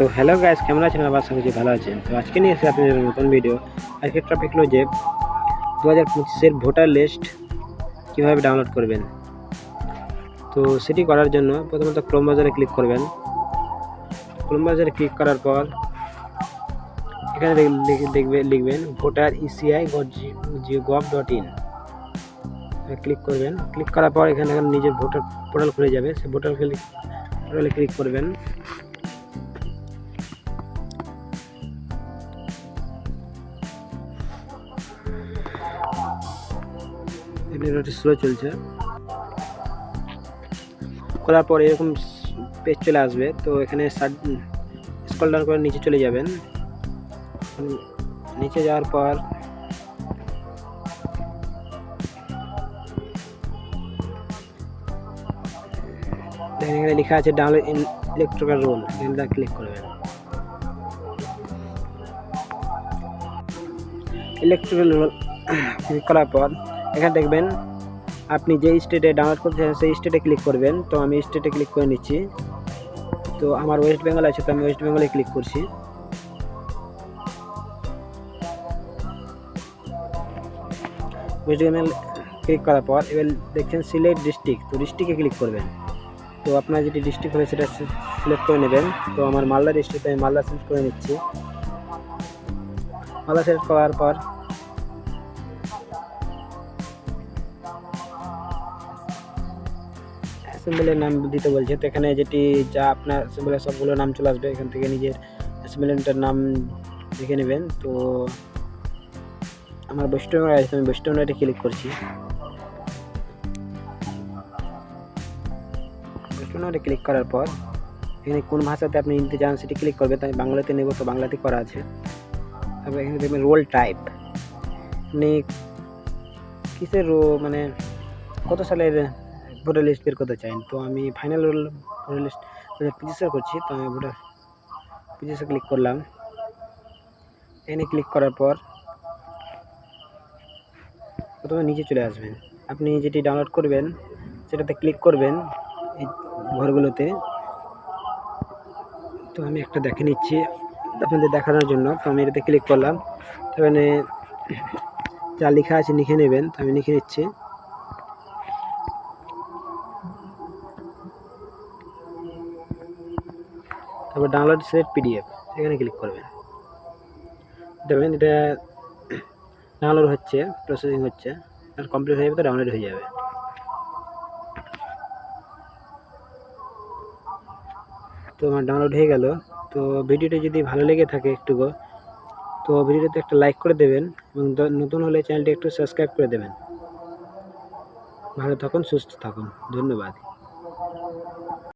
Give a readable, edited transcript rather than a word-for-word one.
তো hello guys, কেমন আছেন? আমার আশা করছি ভালো আছেন। তো আজকে নিয়ে এসে আপনাদের নতুন ভিডিও। আজকের টপিক হলো যে 2025-এর ভোটার লিস্ট কীভাবে ডাউনলোড করবেন। তো সেটি করার জন্য প্রথমত ক্রোম ব্রাউজারে ক্লিক করবেন। ক্রোম ব্রাউজারে ক্লিক করার পর এখানে লিখবেন ভোটার eci.gov.in ক্লিক করবেন। ক্লিক করার পর এখানে নিজের ভোটার পোর্টাল খুলে যাবে। সেই পোর্টালে ক্লিক করবেন। একটু স্লো চলছে। করার পর এরকম পেজ চলে আসবে। তো এখানে স্ক্রল ডাউন করে নিচে চলে যাবেন। নিচে যাওয়ার পর এখানে লেখা আছে ডাউনলোড ইলেকট্রাল রোল, এখানে ক্লিক করবেন। ইলেকট্রাল রোল ক্লিক করার পর এখানে দেখবেন আপনি যে স্টেটে ডাউনলোড করতে চান সেই স্টেটে ক্লিক করবেন। তো আমি স্টেটে ক্লিক করে নিচ্ছি। তো আমার ওয়েস্ট বেঙ্গল আছে, তো আমি ওয়েস্ট বেঙ্গলে ক্লিক করছি। ওয়েস্ট বেঙ্গল ক্লিক করার পর এবার দেখছেন সিলেক্ট ডিস্ট্রিক্ট, তো ডিস্ট্রিক্টে ক্লিক করবেন। তো আপনার যেটি ডিস্ট্রিক্ট হবে সেটা সিলেক্ট করে নেবেন। তো আমার মালদা ডিস্ট্রিক্ট, আমি মালদা সিলেক্ট করে নিচ্ছি। মালদা সিলেক্ট করার পর অ্যাসেম্বলির নাম দিতে বলছে। তো এখানে যেটি যা আপনার অ্যাসেম্বলির সবগুলো নাম চলে আসবে। এখান থেকে নিজের অ্যাসেম্বলিটার নাম দেখে নেবেন। তো আমার ওয়েস্টার্ন আছে, আমি ওয়েস্টার্ন ক্লিক করছি। ওয়েস্টার্ন ক্লিক করার পর এখানে কোন ভাষাতে আপনি নিতে চান সেটি ক্লিক করবেন। তাই বাংলাতে নেব, তো বাংলাতে করা আছে। তারপর এখানে দেখবেন রোল টাইপ, আপনি কিসের মানে কত সালের ভোটার লিস্ট বের করতে চান। তো আমি ফাইনাল রোল ভোটার লিস্ট 2025 করছি। তো আমি ভোটার 25 ক্লিক করলাম। এখানে ক্লিক করার পর প্রথমে নিচে চলে আসবেন। আপনি যেটি ডাউনলোড করবেন সেটাতে ক্লিক করবেন এই ঘরগুলোতে। তো আমি একটা দেখে নিচ্ছি আপনাদের দেখানোর জন্য। তো আমি এটাতে ক্লিক করলাম। এখানে যা লেখা আছে লিখে নেবেন। তো আমি লিখে নিচ্ছি। তারপর ডাউনলোড সিলেক্ট পিডিএফ, এখানে ক্লিক করবেন। দেখবেন এটা ডাউনলোড হচ্ছে, প্রসেসিং হচ্ছে, আর কমপ্লিট হয়ে যাবে, তো ডাউনলোড হয়ে যাবে। তো আমার ডাউনলোড হয়ে গেল। তো ভিডিওটি যদি ভালো লেগে থাকে একটুকু, তো ভিডিওতে একটা লাইক করে দেবেন এবং নতুন হলে চ্যানেলটি একটু সাবস্ক্রাইব করে দেবেন। ভালো থাকুন, সুস্থ থাকুন, ধন্যবাদ।